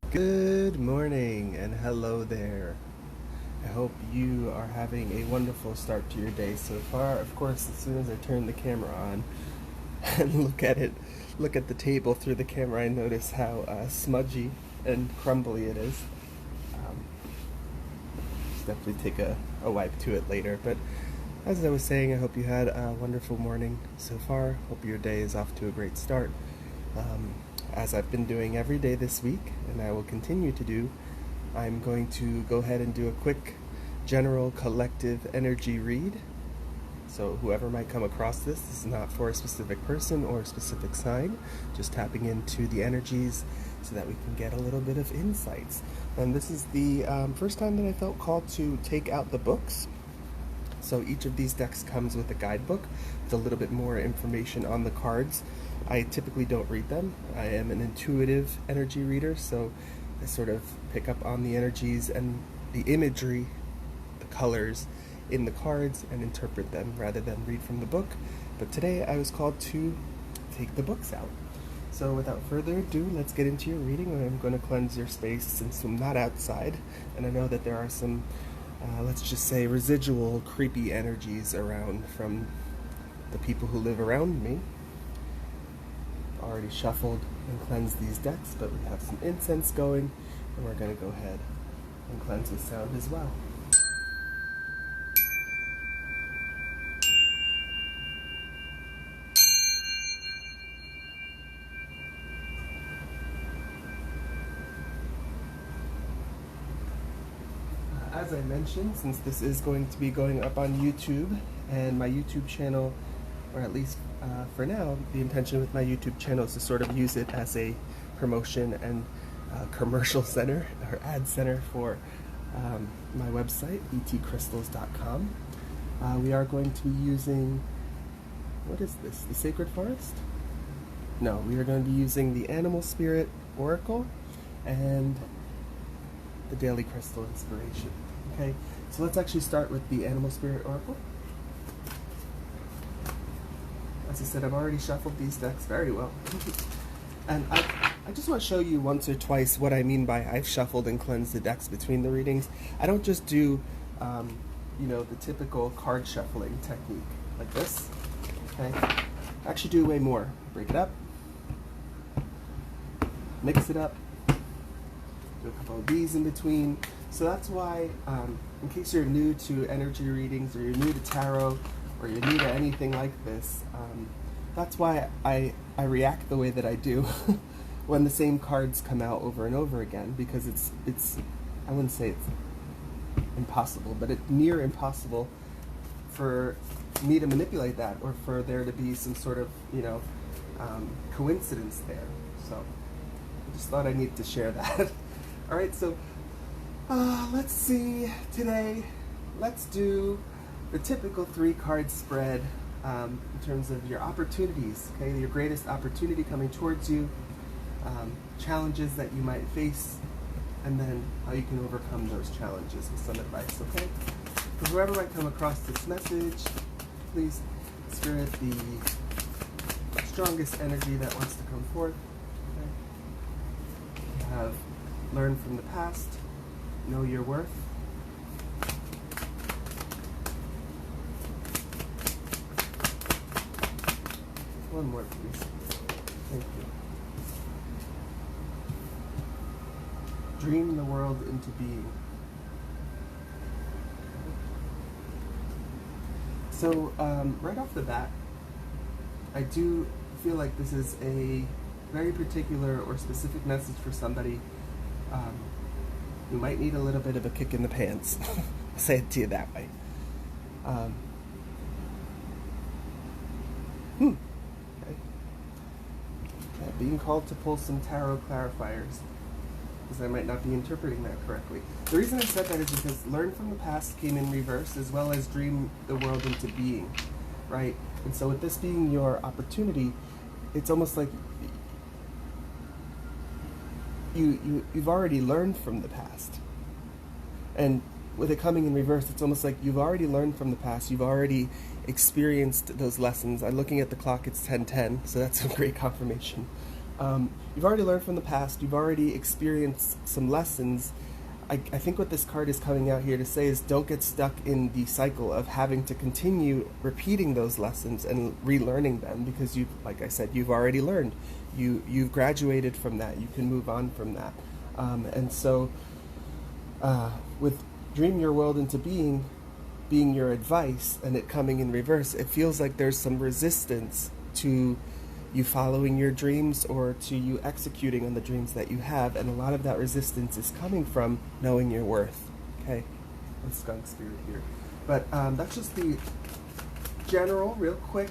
Good morning and hello there. I hope you are having a wonderful start to your day so far. Of course, as soon as I turn the camera on and look at the table through the camera, I notice how smudgy and crumbly it is. Um, Definitely take a wipe to it later. But as I was saying, I hope you had a wonderful morning so far. Hope your day is off to a great start. Um, as I've been doing every day this week, and I will continue to do, I'm going to go ahead and do a quick general collective energy read. So whoever might come across this is not for a specific person or a specific sign, just tapping into the energies so that we can get a little bit of insights. And this is the first time that I felt called to take out the books. So each of these decks comes with a guidebook with a little bit more information on the cards. I typically don't read them. I am an intuitive energy reader, so I sort of pick up on the energies and the imagery, the colors in the cards, and interpret them rather than read from the book. But today I was called to take the books out. So without further ado, let's get into your reading. I'm going to cleanse your space since I'm not outside, and I know that there are some let's just say residual creepy energies around from the people who live around me. I've already shuffled and cleansed these decks, but we have some incense going, and we're going to go ahead and cleanse with sound as well. As I mentioned, since this is going to be going up on YouTube, and my YouTube channel, or at least for now, the intention with my YouTube channel is to sort of use it as a promotion and commercial center or ad center for my website, etcrystals.com. We are going to be using, what is this, the Sacred Forest? No, we are going to be using the Animal Spirit Oracle and the Daily Crystal Inspiration. Okay, so let's actually start with the Animal Spirit Oracle. As I said, I've already shuffled these decks very well. And I just want to show you once or twice what I mean by I've shuffled and cleansed the decks between the readings. I don't just do, the typical card shuffling technique like this. Okay, I actually do way more. Break it up, mix it up, do a couple of these in between. So that's why, in case you're new to energy readings, or you're new to tarot, or you're new to anything like this, that's why I react the way that I do when the same cards come out over and over again, because it's I wouldn't say it's impossible, but it's near impossible for me to manipulate that, or for there to be some sort of coincidence there. So I just thought I needed to share that. All right, so let's see today. Let's do the typical 3-card spread in terms of your opportunities. Okay, your greatest opportunity coming towards you, challenges that you might face, and then how you can overcome those challenges with some advice. Okay, for whoever might come across this message, please spirit the strongest energy that wants to come forth. Okay, you have learned from the past, know your worth. One more, please. Thank you. Dream the world into being. So, right off the bat, I do feel like this is a very particular or specific message for somebody who might need a little bit of a kick in the pants. I'll say it to you that way. Being called to pull some tarot clarifiers, because I might not be interpreting that correctly. The reason I said that is because learn from the past came in reverse, as well as dream the world into being, right? And so with this being your opportunity, it's almost like you've already learned from the past. And with it coming in reverse, it's almost like you've already learned from the past. You've already experienced those lessons. I'm looking at the clock, it's 10:10, so that's a great confirmation. You've already learned from the past. You've already experienced some lessons. I think what this card is coming out here to say is don't get stuck in the cycle of having to continue repeating those lessons and relearning them, because you've, like I said, you've already learned. You've graduated from that. You can move on from that. And so with Dream Your World into being your advice and it coming in reverse, it feels like there's some resistance to you following your dreams or to you executing on the dreams that you have, and a lot of that resistance is coming from knowing your worth. Okay, and skunk spirit here, but that's just the general, real quick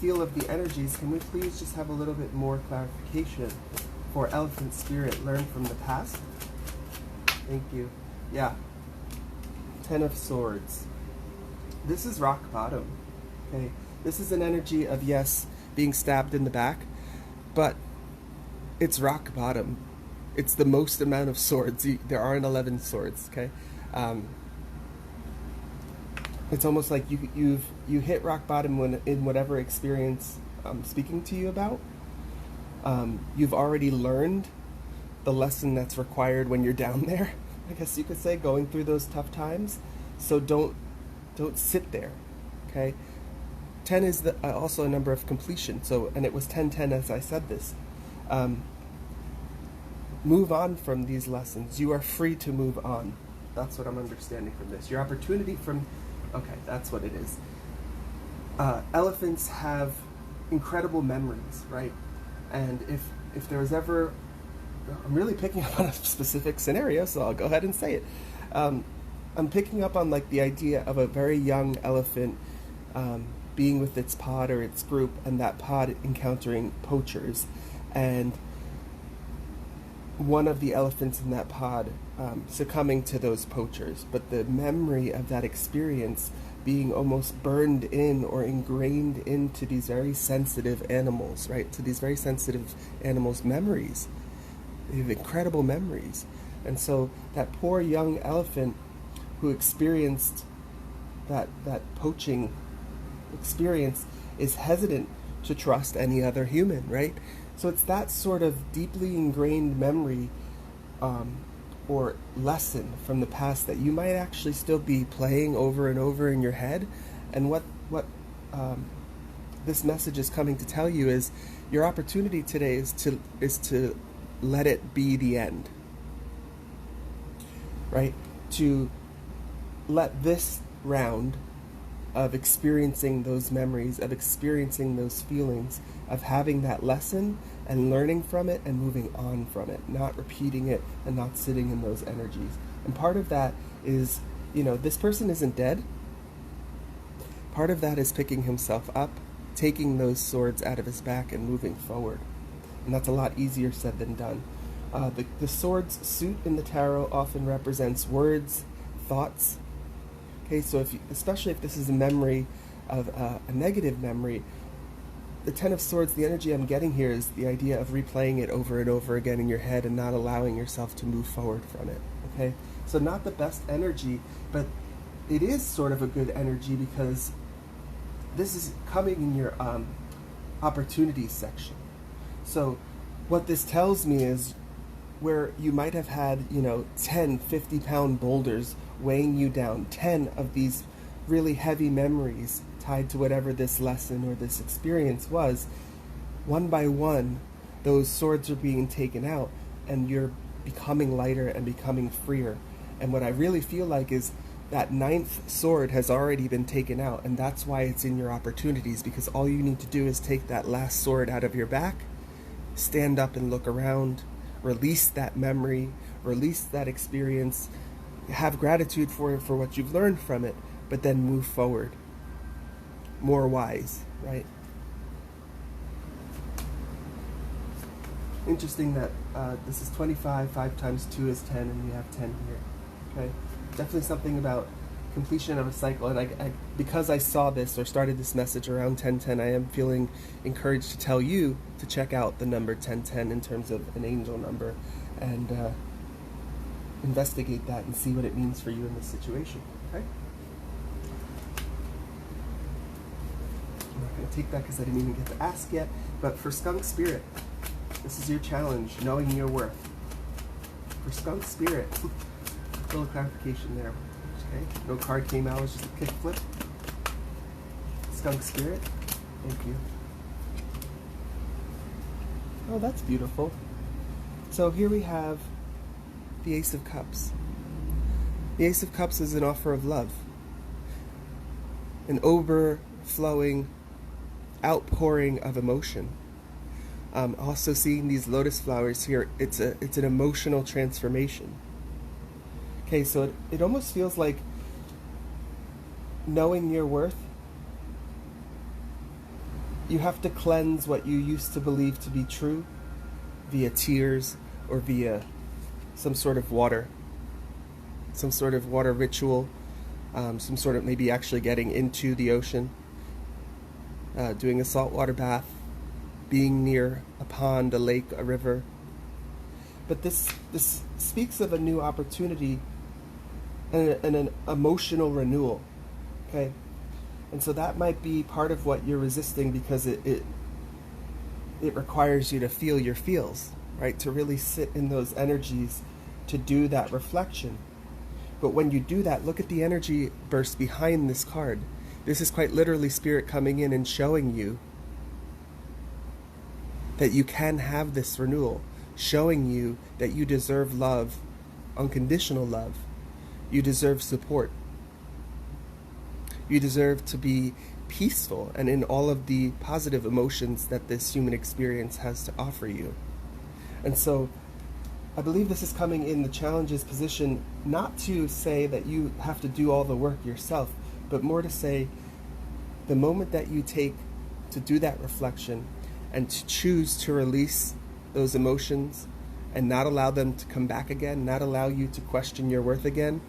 feel of the energies. Can we please just have a little bit more clarification for elephant spirit? Learn from the past. Thank you. Yeah. Ten of Swords. This is rock bottom. Okay, this is an energy of, yes, being stabbed in the back, but it's rock bottom. It's the most amount of swords. There aren't 11 swords. Okay, it's almost like you hit rock bottom when in whatever experience I'm speaking to you about. You've already learned the lesson that's required when you're down there, I guess you could say, going through those tough times. So don't sit there. Okay. 10 is also a number of completion. So, and it was 10-10 as I said this. Move on from these lessons. You are free to move on. That's what I'm understanding from this. Your opportunity from, okay, that's what it is. Elephants have incredible memories, right? And if there was ever, I'm really picking up on a specific scenario, so I'll go ahead and say it. I'm picking up on like the idea of a very young elephant being with its pod or its group, and that pod encountering poachers, and one of the elephants in that pod succumbing to those poachers, but the memory of that experience being almost burned in or ingrained into these very sensitive animals, right? To these very sensitive animals' memories. They have incredible memories. And so that poor young elephant who experienced that poaching experience is hesitant to trust any other human, right? So it's that sort of deeply ingrained memory or lesson from the past that you might actually still be playing over and over in your head. And what this message is coming to tell you is your opportunity today is to let it be the end, right? To let this round of experiencing those memories, of experiencing those feelings, of having that lesson and learning from it and moving on from it, not repeating it and not sitting in those energies. And part of that is, this person isn't dead. Part of that is picking himself up, taking those swords out of his back and moving forward. And that's a lot easier said than done. The swords suit in the tarot often represents words, thoughts. Okay, so especially if this is a memory of a negative memory, the Ten of Swords, the energy I'm getting here is the idea of replaying it over and over again in your head and not allowing yourself to move forward from it. Okay, so not the best energy, but it is sort of a good energy because this is coming in your opportunities section. So what this tells me is where you might have had, 10 50-pound boulders weighing you down, 10 of these really heavy memories tied to whatever this lesson or this experience was, one by one, those swords are being taken out and you're becoming lighter and becoming freer. And what I really feel like is that 9th sword has already been taken out, and that's why it's in your opportunities, because all you need to do is take that last sword out of your back, stand up and look around, release that memory, release that experience, have gratitude for what you've learned from it, but then move forward. More wise, right? Interesting that this is 25, 5 times 2 is 10, and we have 10 here. Okay, definitely something about completion of a cycle, and I because I saw this or started this message around 1010, I am feeling encouraged to tell you to check out the number 1010 in terms of an angel number, and investigate that and see what it means for you in this situation. Okay. going to take that because I didn't even get to ask yet. But for Skunk Spirit, this is your challenge, knowing your worth. For Skunk Spirit, a little clarification there. Okay, no card came out, it was just a kick flip. Skunk Spirit, thank you. Oh, that's beautiful. So here we have the Ace of Cups. The Ace of Cups is an offer of love. An overflowing outpouring of emotion. Also seeing these lotus flowers here, it's an emotional transformation. Okay, so it almost feels like knowing your worth, you have to cleanse what you used to believe to be true via tears or via some sort of water ritual, some sort of maybe actually getting into the ocean, doing a saltwater bath, being near a pond, a lake, a river. But this speaks of a new opportunity and an emotional renewal, okay? And so that might be part of what you're resisting, because it requires you to feel your feels, right? To really sit in those energies, to do that reflection. But when you do that, look at the energy burst behind this card. This is quite literally Spirit coming in and showing you that you can have this renewal, showing you that you deserve love, unconditional love. You deserve support. You deserve to be peaceful and in all of the positive emotions that this human experience has to offer you. And so I believe this is coming in the challenges position, not to say that you have to do all the work yourself, but more to say the moment that you take to do that reflection and to choose to release those emotions and not allow them to come back again, not allow you to question your worth again,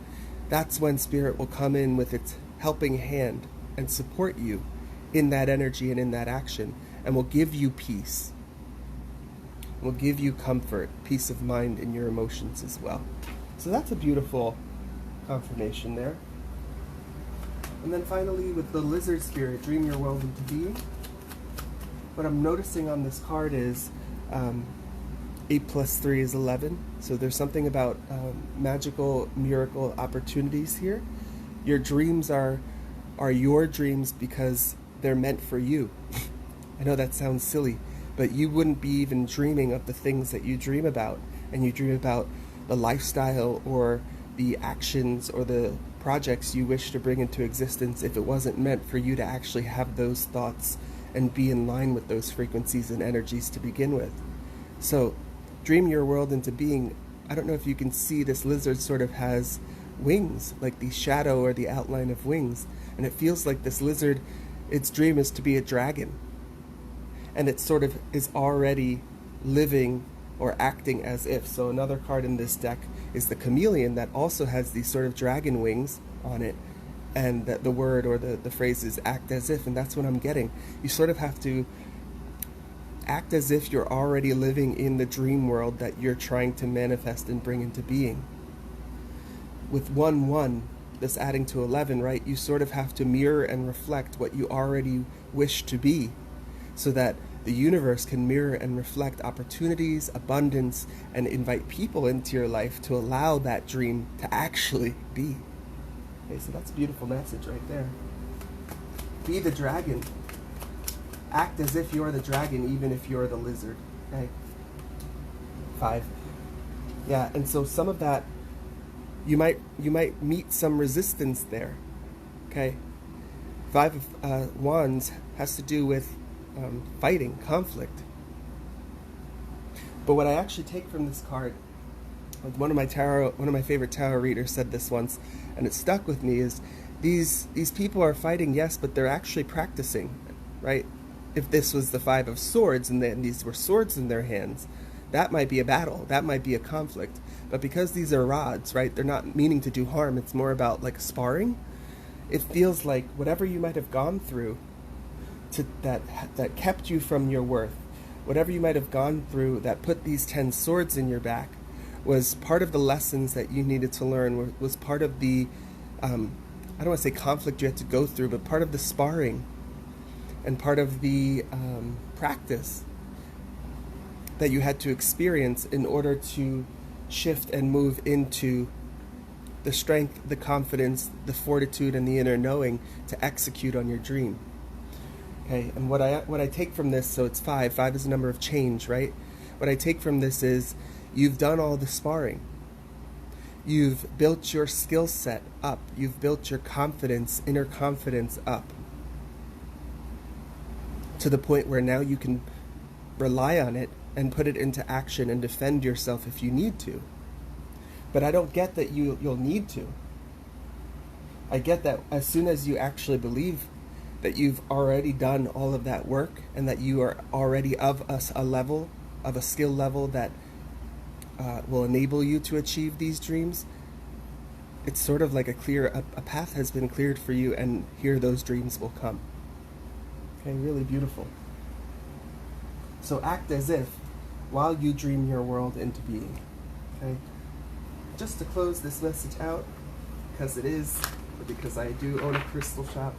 that's when Spirit will come in with its helping hand and support you in that energy and in that action, and will give you peace, will give you comfort, peace of mind in your emotions as well. So that's a beautiful confirmation there. And then finally, with the Lizard Spirit, dream your world into being. What I'm noticing on this card is 8 plus 3 is 11. So there's something about magical, miracle opportunities here. Your dreams are your dreams because they're meant for you. I know that sounds silly, but you wouldn't be even dreaming of the things that you dream about. And you dream about the lifestyle or the actions or the projects you wish to bring into existence if it wasn't meant for you to actually have those thoughts and be in line with those frequencies and energies to begin with. So dream your world into being. I don't know if you can see, this lizard sort of has wings, like the shadow or the outline of wings, and it feels like this lizard, its dream is to be a dragon, and it sort of is already living or acting as if. So another card in this deck is the chameleon, that also has these sort of dragon wings on it, and that the word or the phrase is act as if, and that's what I'm getting. You sort of have to act as if you're already living in the dream world that you're trying to manifest and bring into being. With 1-1, this adding to 11, right, you sort of have to mirror and reflect what you already wish to be, so that the universe can mirror and reflect opportunities, abundance, and invite people into your life to allow that dream to actually be. Okay, so that's a beautiful message right there. Be the dragon. Act as if you're the dragon, even if you're the lizard. Okay. 5. Yeah, and so some of that, you might meet some resistance there. Okay. 5 of Wands has to do with fighting, conflict. But what I actually take from this card, like one of my favorite tarot readers said this once, and it stuck with me, is these people are fighting, yes, but they're actually practicing, right? If this was the 5 of Swords and then these were swords in their hands, that might be a battle, that might be a conflict. But because these are rods, right, they're not meaning to do harm, it's more about like sparring. It feels like whatever you might have gone through that kept you from your worth, whatever you might have gone through that put these 10 swords in your back, was part of the lessons that you needed to learn, was part of the, I don't want to say conflict you had to go through, but part of the sparring. and part of the practice that you had to experience in order to shift and move into the strength, the confidence, the fortitude, and the inner knowing to execute on your dream. Okay, and what I take from this, so it's 5. 5 is a number of change, right? What I take from this is you've done all the sparring. You've built your skill set up. You've built your confidence, inner confidence up to the point where now you can rely on it and put it into action and defend yourself if you need to. But I don't get that you'll need to. I get that as soon as you actually believe that you've already done all of that work and that you are already of a skill level that will enable you to achieve these dreams, it's sort of like a path has been cleared for you, and here those dreams will come. Okay, really beautiful. So act as if while you dream your world into being. Okay? Just to close this message out, because I do own a crystal shop,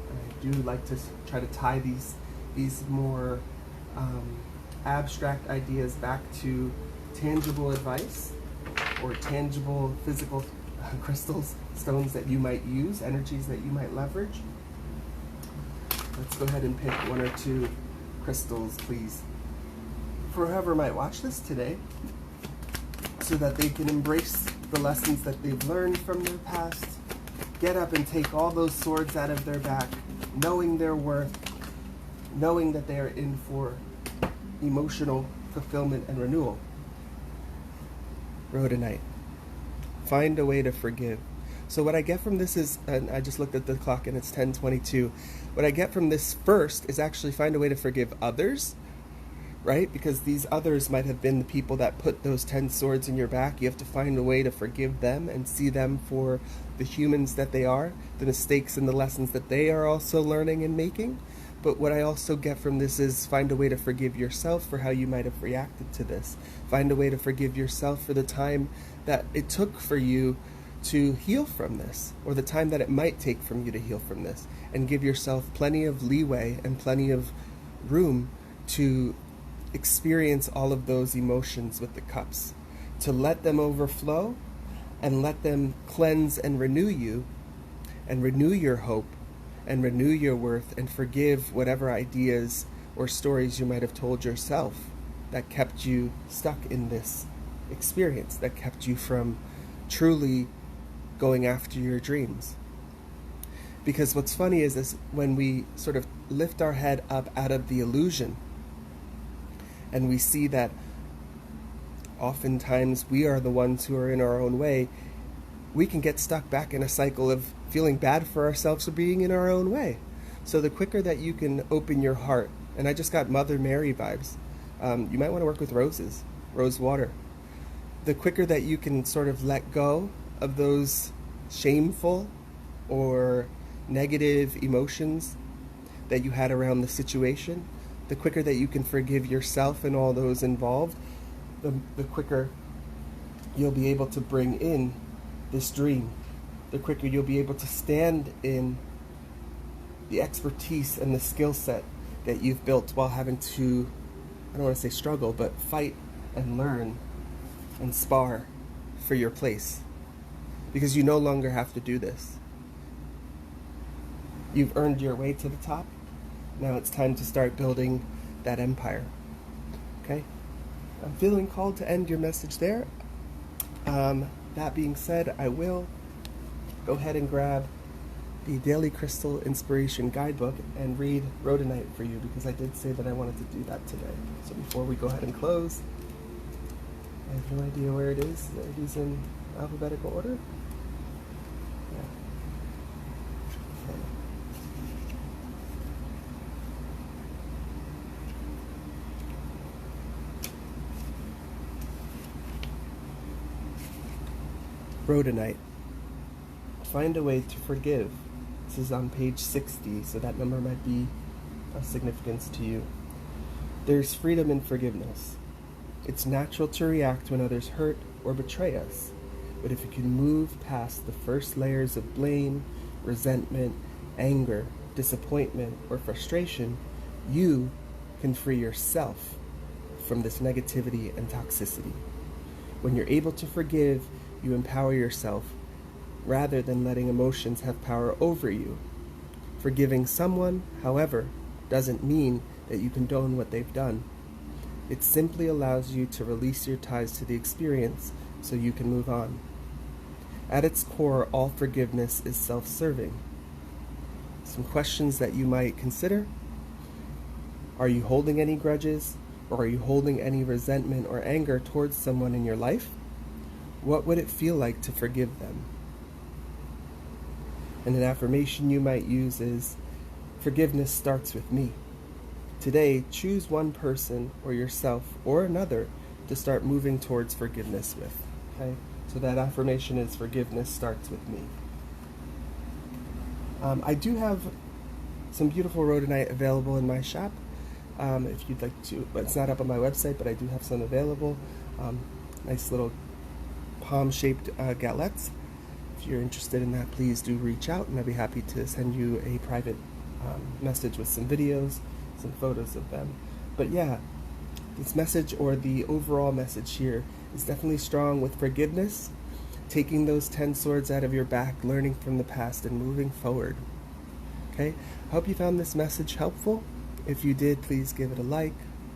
and I do like to try to tie these more abstract ideas back to tangible advice or tangible physical crystals, stones that you might use, energies that you might leverage. Let's go ahead and pick 1 or 2 crystals, please, for whoever might watch this today, so that they can embrace the lessons that they've learned from their past, get up and take all those swords out of their back, knowing their worth, knowing that they are in for emotional fulfillment and renewal. Rhodonite. Find a way to forgive. So what I get from this is, and I just looked at the clock and it's 10:22. What I get from this first is actually find a way to forgive others, right? Because these others might have been the people that put those 10 swords in your back. You have to find a way to forgive them and see them for the humans that they are, the mistakes and the lessons that they are also learning and making. But what I also get from this is find a way to forgive yourself for how you might have reacted to this. Find a way to forgive yourself for the time that it took for you to heal from this, or the time that it might take from you to heal from this, and give yourself plenty of leeway and plenty of room to experience all of those emotions with the cups, to let them overflow and let them cleanse and renew you, and renew your hope and renew your worth, and forgive whatever ideas or stories you might have told yourself that kept you stuck in this experience, that kept you from truly going after your dreams. Because what's funny is when we sort of lift our head up out of the illusion, and we see that oftentimes we are the ones who are in our own way, we can get stuck back in a cycle of feeling bad for ourselves for being in our own way. So the quicker that you can open your heart, and I just got Mother Mary vibes, you might want to work with rose water. The quicker that you can sort of let go of those shameful or negative emotions that you had around the situation, the quicker that you can forgive yourself and all those involved, the quicker you'll be able to bring in this dream. The quicker you'll be able to stand in the expertise and the skill set that you've built while having to, I don't want to say struggle, but fight and learn and spar for your place. Because you no longer have to do this. You've earned your way to the top. Now it's time to start building that empire. Okay? I'm feeling called to end your message there. That being said, I will go ahead and grab the Daily Crystal Inspiration Guidebook and read Rhodonite for you, because I did say that I wanted to do that today. So before we go ahead and close, I have no idea where it is. Are these in alphabetical order? Yeah. Okay. Rhodonite. Find a way to forgive. This is on page 60, so that number might be of significance to you. There's freedom in forgiveness. It's natural to react when others hurt or betray us, but if you can move past the first layers of blame, resentment, anger, disappointment, or frustration, you can free yourself from this negativity and toxicity. When you're able to forgive, you empower yourself rather than letting emotions have power over you. Forgiving someone, however, doesn't mean that you condone what they've done. It simply allows you to release your ties to the experience so you can move on. At its core, all forgiveness is self-serving. Some questions that you might consider: are you holding any grudges, or are you holding any resentment or anger towards someone in your life? What would it feel like to forgive them? And an affirmation you might use is, forgiveness starts with me. Today, choose one person or yourself or another to start moving towards forgiveness with. Okay? So that affirmation is, forgiveness starts with me. I do have some beautiful rhodonite available in my shop. If you'd like to, but it's not up on my website, but I do have some available. Nice little palm-shaped galettes. If you're interested in that, please do reach out, and I'd be happy to send you a private message with some videos, some photos of them. But yeah, this message, or the overall message here, is definitely strong with forgiveness, taking those 10 swords out of your back, learning from the past, and moving forward. Okay? I hope you found this message helpful. If you did, please give it a like,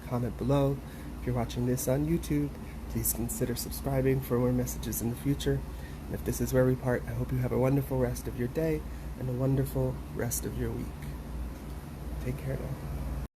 comment below. If you're watching this on YouTube, please consider subscribing for more messages in the future. And if this is where we part, I hope you have a wonderful rest of your day and a wonderful rest of your week. Take care now.